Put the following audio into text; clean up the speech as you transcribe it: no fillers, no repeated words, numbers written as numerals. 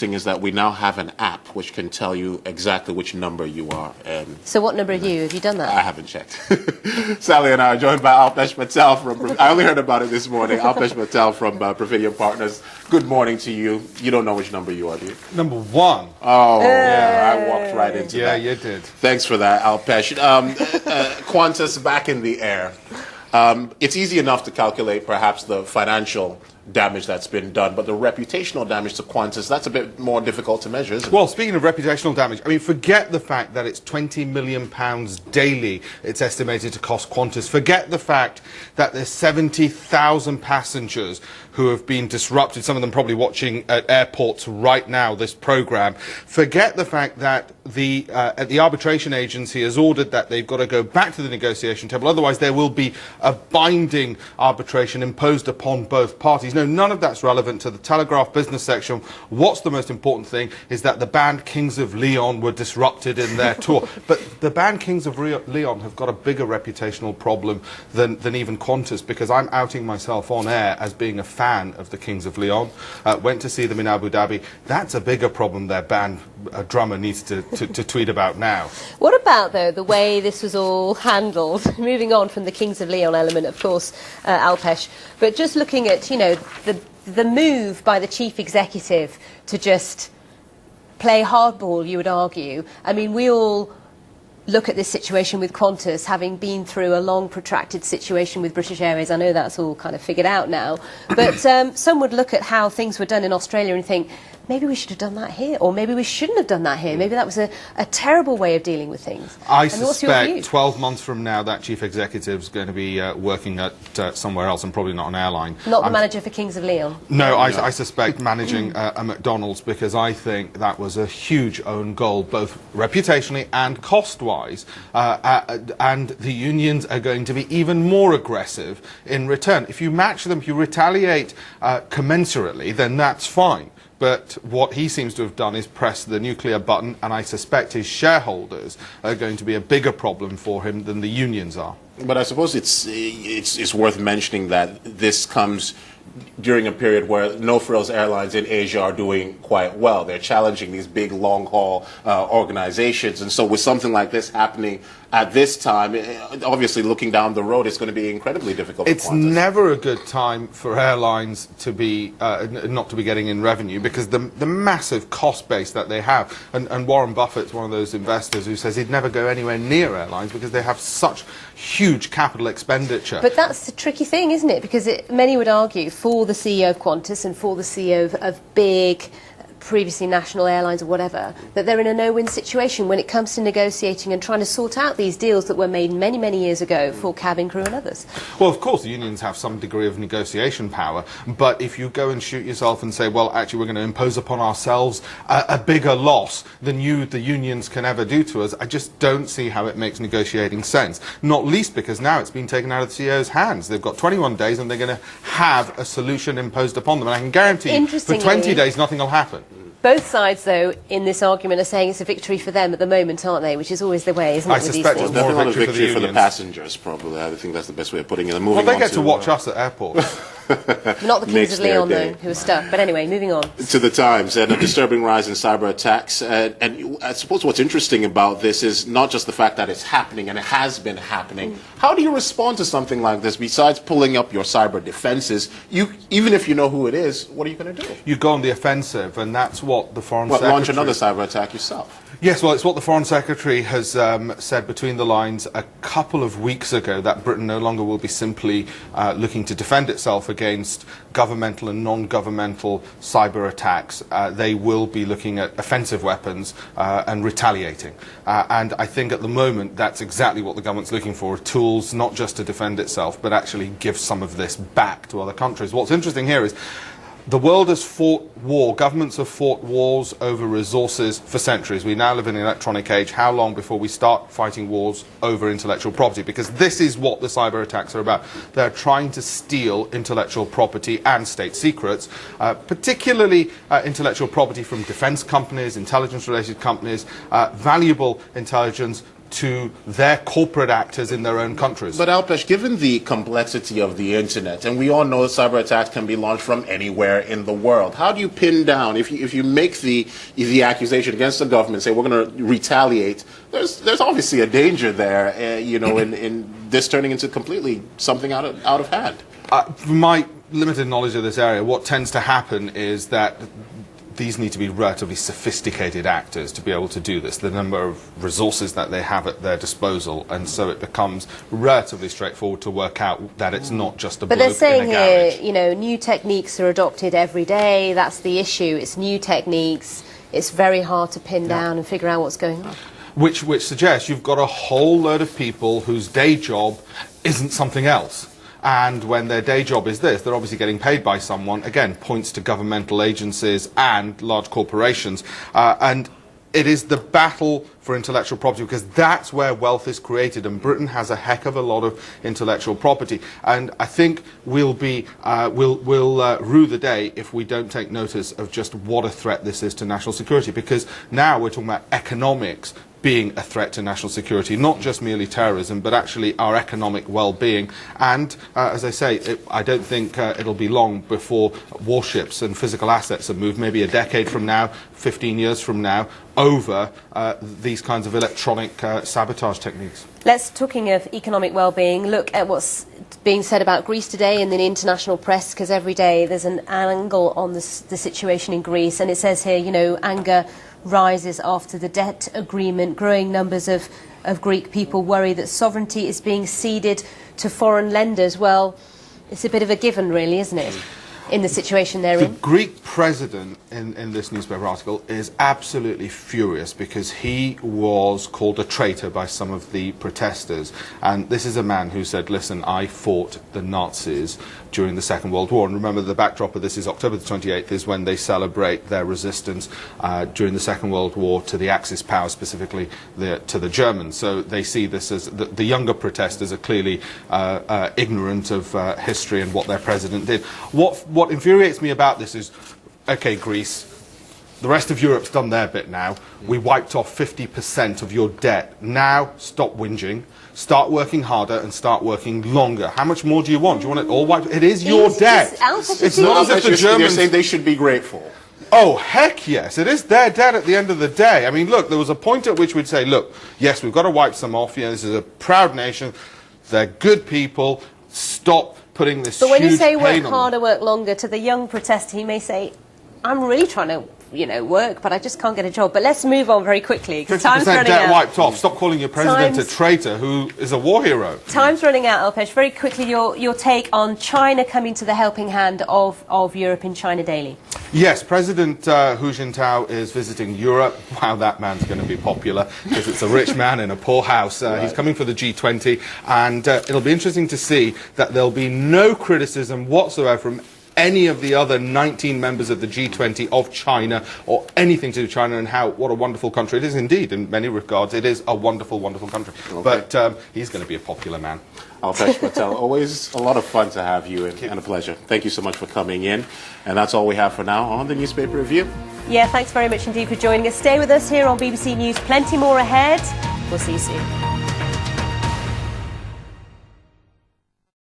interesting is that we now have an app which can tell you exactly which number you are. And so what number are you? Have you done that? I haven't checked. Sally and I are joined by Alpesh Patel from, I only heard about it this morning, Alpesh Patel from Pravidian Partners. Good morning to you. You don't know which number you are, do you? Number 1. Oh, yeah, I walked right into that. Yeah, you did. Thanks for that, Alpesh. Qantas back in the air. It's easy enough to calculate perhaps the financial damage that's been done, but the reputational damage to Qantas, that's a bit more difficult to measure, isn't it? Well, speaking of reputational damage, I mean, forget the fact that it's £20 million daily it's estimated to cost Qantas. Forget the fact that there's 70,000 passengers who have been disrupted, some of them probably watching at airports right now, this programme. Forget the fact that the arbitration agency has ordered that they've got to go back to the negotiation table, otherwise there will be a binding arbitration imposed upon both parties. No, none of that's relevant to the Telegraph business section. What's the most important thing is that the band Kings of Leon were disrupted in their tour. But the band Kings of Leon have got a bigger reputational problem than even Qantas, because I'm outing myself on air as being a fan of the Kings of Leon. Went to see them in Abu Dhabi. That's a bigger problem their band drummer needs to tweet about now. What about, though, the way this was all handled? Moving on from the Kings of Leon element, of course, Alpesh, but just looking at, you know, the move by the chief executive to just play hardball, you would argue. I mean, we all look at this situation with Qantas, having been through a long, protracted situation with British Airways. I know that's all kind of figured out now, but some would look at how things were done in Australia and think, maybe we should have done that here, or maybe we shouldn't have done that here. Maybe that was a terrible way of dealing with things. I suspect 12 months from now that chief executive's going to be working at somewhere else, and probably not an airline. Not the manager for Kings of Leon? No, I suspect managing a McDonald's, because I think that was a huge own goal, both reputationally and cost-wise. And the unions are going to be even more aggressive in return. If you match them, if you retaliate commensurately, then that's fine. But what he seems to have done is press the nuclear button, and I suspect his shareholders are going to be a bigger problem for him than the unions are. But I suppose it's worth mentioning that this comes during a period where no-frills airlines in Asia are doing quite well. They're challenging these big long-haul organizations, and so with something like this happening at this time, obviously looking down the road, it's going to be incredibly difficult. It's never a good time for airlines to be not to be getting in revenue, because the massive cost base that they have, and Warren Buffett's one of those investors who says he'd never go anywhere near airlines because they have such huge capital expenditure. But that's the tricky thing, isn't it? Because many would argue for the CEO of Qantas and for the CEO of big, previously national airlines or whatever, that they're in a no-win situation when it comes to negotiating and trying to sort out these deals that were made many, many years ago for cabin crew and others. Well, of course, the unions have some degree of negotiation power, but if you go and shoot yourself and say, well, actually, we're going to impose upon ourselves a bigger loss than the unions can ever do to us, I just don't see how it makes negotiating sense. Not least because now it's been taken out of the CEO's hands. They've got 21 days and they're going to have a solution imposed upon them. And I can guarantee you, for 20 days, nothing will happen. Both sides, though, in this argument are saying it's a victory for them at the moment, aren't they? Which is always the way, isn't it? I suspect it's more a victory for the passengers, probably. I think that's the best way of putting it. Well, they get to watch us at airports. Not the Kings of Leon, though, who are stuck. But anyway, moving on. To the Times, and a disturbing rise in cyber attacks. And I suppose what's interesting about this is not just the fact that it's happening, and it has been happening. How do you respond to something like this, besides pulling up your cyber defenses? Even if you know who it is, what are you going to do? You go on the offensive, and that's what the Foreign Secretary... launch another cyber attack yourself. Yes, well, it's what the Foreign Secretary has said between the lines a couple of weeks ago, that Britain no longer will be simply looking to defend itself against governmental and non-governmental cyber attacks. They will be looking at offensive weapons and retaliating. And I think at the moment that's exactly what the government's looking for, tools not just to defend itself, but actually give some of this back to other countries. What's interesting here is the world has fought war. Governments have fought wars over resources for centuries. We now live in an electronic age. How long before we start fighting wars over intellectual property? Because this is what the cyber attacks are about. They're trying to steal intellectual property and state secrets, particularly intellectual property from defense companies, intelligence-related companies, valuable intelligence to their corporate actors in their own countries. But Alpesh, given the complexity of the internet, and we all know cyber attacks can be launched from anywhere in the world, how do you pin down, if you make the accusation against the government, say we're going to retaliate, there's obviously a danger there, you know, in this turning into completely something out of hand. From my limited knowledge of this area, what tends to happen is that these need to be relatively sophisticated actors to be able to do this, the number of resources that they have at their disposal, and so it becomes relatively straightforward to work out that it's not just a bloke in a garage. But they're saying here, you know, new techniques are adopted every day. That's the issue. It's new techniques. It's very hard to pin down and figure out what's going on. Which suggests you've got a whole load of people whose day job isn't something else. And when their day job is this, they're obviously getting paid by someone, again, points to governmental agencies and large corporations. And it is the battle for intellectual property, because that's where wealth is created, and Britain has a heck of a lot of intellectual property. And I think we'll rue the day if we don't take notice of just what a threat this is to national security, because now we're talking about economics being a threat to national security, not just merely terrorism, but actually our economic well-being. And, as I say, I don't think it'll be long before warships and physical assets are moved, maybe a decade from now, 15 years from now, over these kinds of electronic sabotage techniques. Let's, talking of economic well-being, look at what's being said about Greece today in the international press, because every day there's an angle on the situation in Greece, and it says here, you know, anger rises after the debt agreement. Growing numbers of Greek people worry that sovereignty is being ceded to foreign lenders. Well, it's a bit of a given, really, isn't it, in the situation they're in? The Greek president in this newspaper article is absolutely furious because he was called a traitor by some of the protesters. And this is a man who said, listen, I fought the Nazis during the Second World War. And remember, the backdrop of this is October the 28th is when they celebrate their resistance during the Second World War to the Axis powers, specifically to the Germans. So they see this as the younger protesters are clearly ignorant of history and what their president did. What infuriates me about this is, okay, Greece, the rest of Europe's done their bit now. We wiped off 50% of your debt. Now, stop whinging. Start working harder and start working longer. How much more do you want? Do you want it all wiped? It is your debt. It's not as if the Germans... You're saying they should be grateful. Oh, heck yes. It is their debt at the end of the day. I mean, look, there was a point at which we'd say, look, yes, we've got to wipe some off. You know, this is a proud nation. They're good people. Stop putting this huge pain on them. But when you say work harder, work longer, to the young protester, he may say, I'm really trying to, you know, work, but I just can't get a job. But let's move on very quickly. 50% debt wiped off. Stop calling your president a traitor who is a war hero. Time's running out, Alpesh. Very quickly, your take on China coming to the helping hand of Europe in China Daily. Yes, President Hu Jintao is visiting Europe. Wow, that man's going to be popular because it's a rich man in a poor house. Right. He's coming for the G20, and it'll be interesting to see that there'll be no criticism whatsoever from any of the other 19 members of the G20 of China or anything to do with China and what a wonderful country it is indeed. In many regards, it is a wonderful, wonderful country. Okay. But he's going to be a popular man. Alpesh Patel, always a lot of fun to have you and a pleasure. Thank you so much for coming in. And that's all we have for now on the Newspaper Review. Yeah, thanks very much indeed for joining us. Stay with us here on BBC News. Plenty more ahead. We'll see you soon.